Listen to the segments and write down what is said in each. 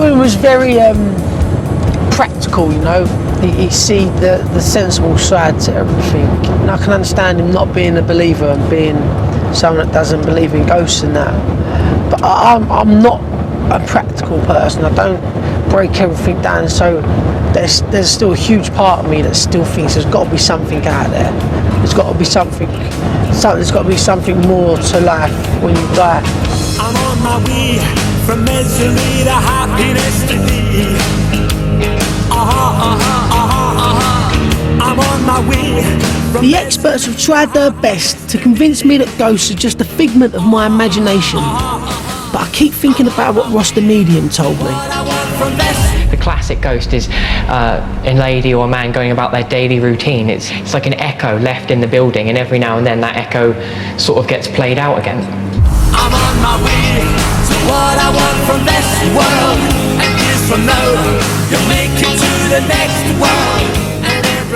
Owen was very practical, you know. He see the sensible side to everything. And I can understand him not being a believer and being someone that doesn't believe in ghosts and that. But I'm not a practical person. I don't break everything down. So there's still a huge part of me that still thinks there's got to be something out there. There's got to be something. There's got to be something more to life when you die. I'm on my way from misery to happiness to thee. I'm on my way. The experts have tried their best to convince me that ghosts are just a figment of my imagination, but I keep thinking about what Ross the medium told me. The classic ghost is a lady or a man going about their daily routine. It's like an echo left in the building, and every now and then that echo sort of gets played out again. I'm on my way to what I want from this world, and years from now you'll make it to the next world.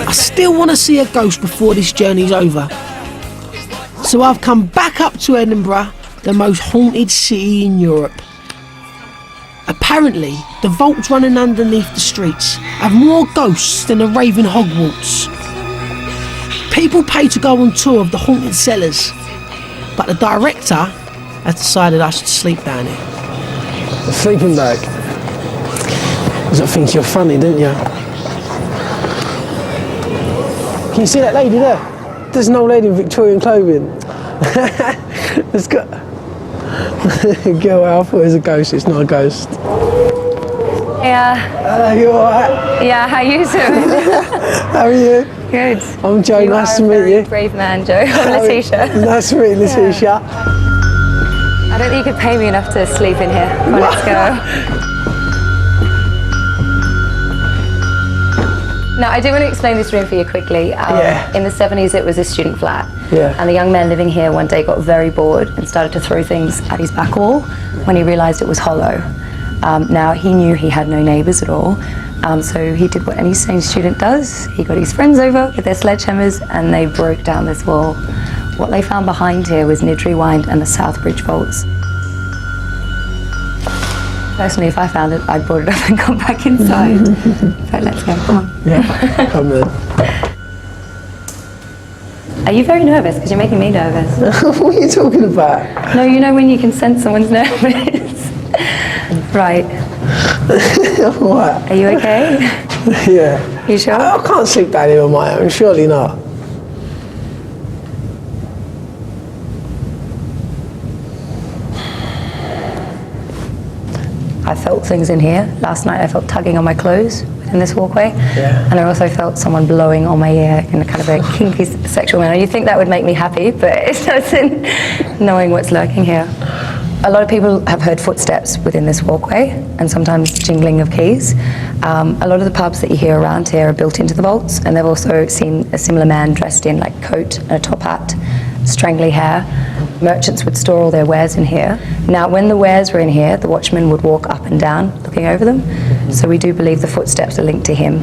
I still want to see a ghost before this journey's over. So I've come back up to Edinburgh, the most haunted city in Europe. Apparently, the vaults running underneath the streets have more ghosts than a raving Hogwarts. People pay to go on tour of the haunted cellars, but the director has decided I should sleep down here. A sleeping bag. Because I think you're funny, didn't you? Can you see that lady there? There's an old lady in Victorian clothing. It's got... Girl, I thought it was a ghost, it's not a ghost. Yeah. You alright? Yeah, how you doing? How are you? Good. I'm Joe, You nice are to a meet very you. brave man, Joe. I'm Letitia. Nice to meet you, Letitia. I don't think you could pay me enough to sleep in here. Come on, let's go. Now, I do want to explain this room for you quickly. In the 70s, it was a student flat. And the young man living here one day got very bored and started to throw things at his back wall when he realised it was hollow. Now, he knew he had no neighbours at all, so he did what any sane student does. He got his friends over with their sledgehammers and they broke down this wall. What they found behind here was Nidd Rewind and the Southbridge vaults. Personally, if I found it, I'd board it up and come back inside. So let's go, come on. Yeah, come then. Are you very nervous? Because you're making me nervous. What are you talking about? No, you know when you can sense someone's nervous. Right. What? Are you okay? Yeah. You sure? I can't sleep down here on my own, surely not. I felt things in here. Last night I felt tugging on my clothes in this walkway. Yeah. And I also felt someone blowing on my ear in a kind of a kinky sexual manner. You think that would make me happy, but it doesn't, knowing what's lurking here. A lot of people have heard footsteps within this walkway and sometimes jingling of keys. A lot of the pubs that you hear around here are built into the vaults, and they've also seen a similar man dressed in like coat and a top hat, strangly hair. Merchants would store all their wares in here. Now, when the wares were in here, the watchman would walk up and down looking over them. So we do believe the footsteps are linked to him.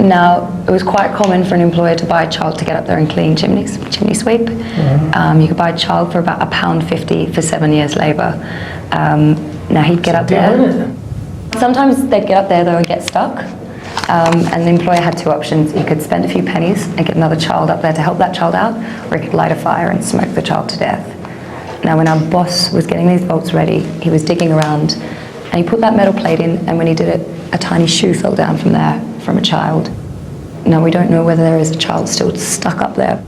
Now, it was quite common for an employer to buy a child to get up there and clean chimney sweep. You could buy a child for about £1.50 for 7 years' labour. Now, he'd get up there. Sometimes they'd get up there though and get stuck, and the employer had two options. He could spend a few pennies and get another child up there to help that child out, or he could light a fire and smoke the child to death. Now when our boss was getting these vaults ready, he was digging around and he put that metal plate in, and when he did it, a tiny shoe fell down from there, from a child. Now we don't know whether there is a child still stuck up there.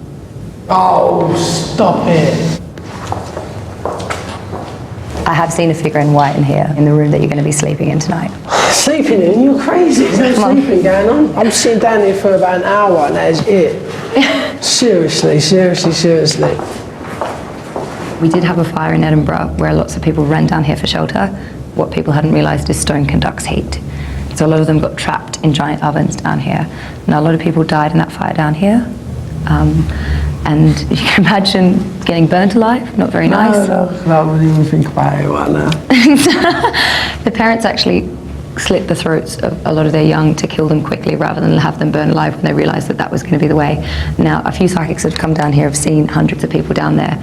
Oh, stop it. I have seen a figure in white in here, in the room that you're going to be sleeping in tonight. Sleeping in? You're crazy. There's no sleeping going on. I'm sitting down here for about an hour and that is it. Seriously. We did have a fire in Edinburgh where lots of people ran down here for shelter. What people hadn't realised is stone conducts heat. So a lot of them got trapped in giant ovens down here. Now a lot of people died in that fire down here. And you can imagine getting burnt alive, not very nice. No, I wouldn't even think about it right now. The parents actually slit the throats of a lot of their young to kill them quickly rather than have them burn alive when they realised that that was going to be the way. Now, a few psychics that have come down here have seen hundreds of people down there.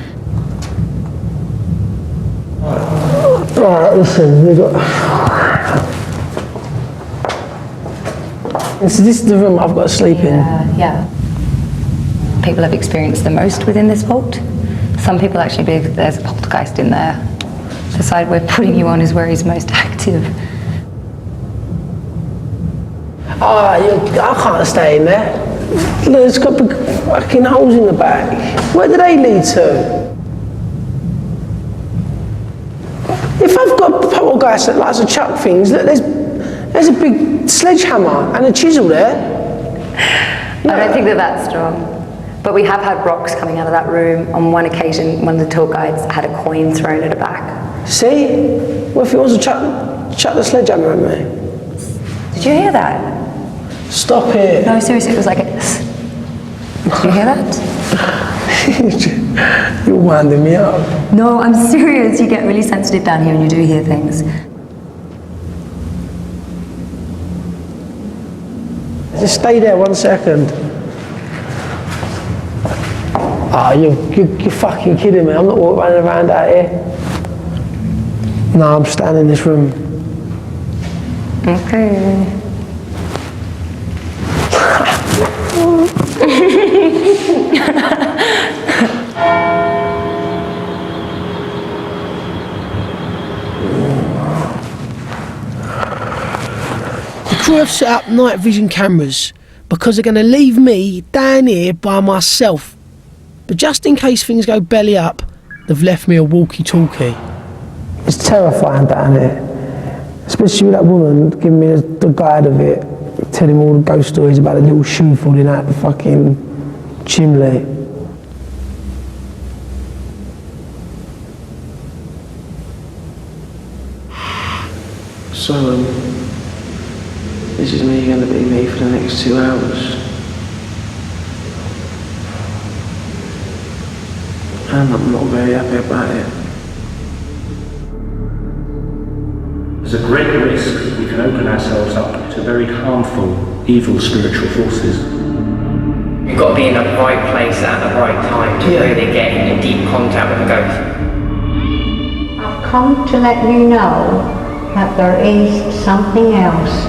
Alright, listen, we've got... This is the room I've got to sleep in. Yeah. People have experienced the most within this vault. Some people actually believe that there's a poltergeist in there. The side we're putting you on is where he's most active. I can't stay in there. Look, it's got big fucking holes in the back. Where do they lead to? If I've got poltergeist that likes to chuck things, look, there's a big sledgehammer and a chisel there. I don't think that that's strong. But we have had rocks coming out of that room. On one occasion, one of the tour guides had a coin thrown at her back. See? What if he wants to chuck the sledgehammer at me? Did you hear that? Stop it. No, seriously, it was like this. Did you hear that? You're winding me up. No, I'm serious. You get really sensitive down here and you do hear things. Just stay there 1 second. Ah, you're fucking kidding me. I'm not running around out here. No, I'm staying in this room. Okay. The crew have set up night vision cameras because they're going to leave me down here by myself. But just in case things go belly up, they've left me a walkie-talkie. It's terrifying down here. Especially with that woman giving me the guide of it, telling me all the ghost stories about the little shoe falling out the fucking chimney. So, this is me going to be me for the next 2 hours. And I'm not very happy about it. There's a great risk that we can open ourselves up to very harmful, evil spiritual forces. You've got to be in the right place at the right time to really get in deep contact with a ghost. I've come to let you know that there is something else.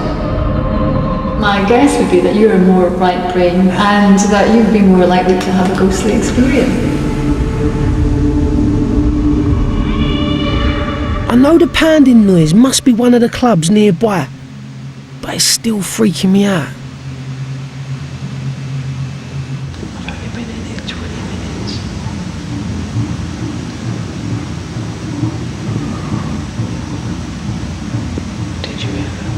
My guess would be that you're a more right brain and that you'd be more likely to have a ghostly experience. I know the pounding noise must be one of the clubs nearby, but it's still freaking me out. I've only been in here 20 minutes. Did you hear that?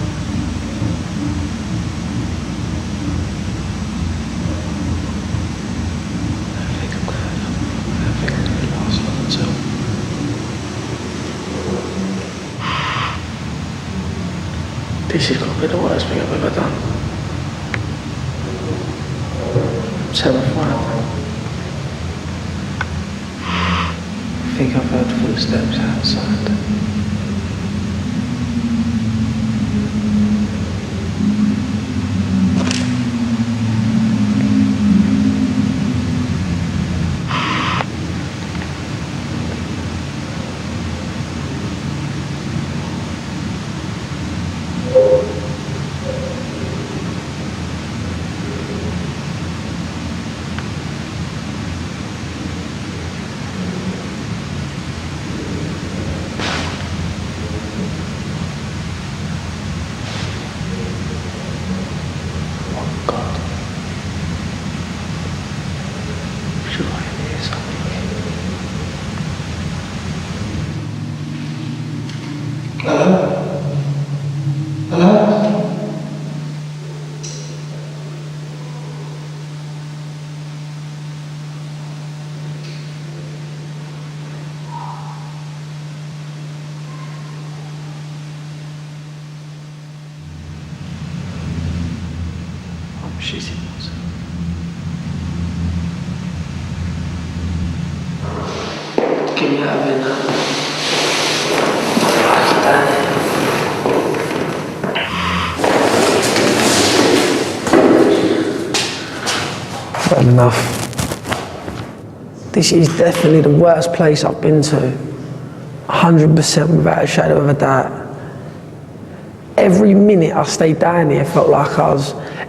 I don't think I'm going to last long at all. This has got to be the worst thing I've ever done. I'm terrified. I think I've heard footsteps outside. Shitty was. Get me out of here now. Had enough. This is definitely the worst place I've been to. 100% without a shadow of a doubt. Every minute I stayed down here felt like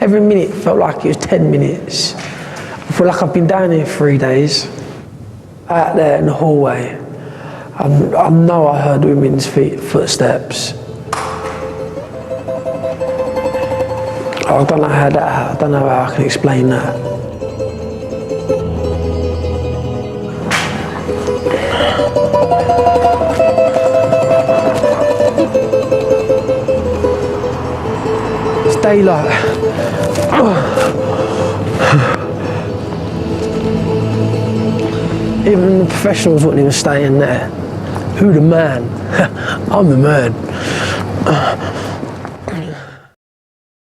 every minute felt like it was 10 minutes. I feel like I've been down here 3 days. Out there in the hallway, I know I heard women's footsteps. I don't know I don't know how I can explain that. It's daylight. Even the professionals wouldn't even stay in there. Who the man? I'm the man.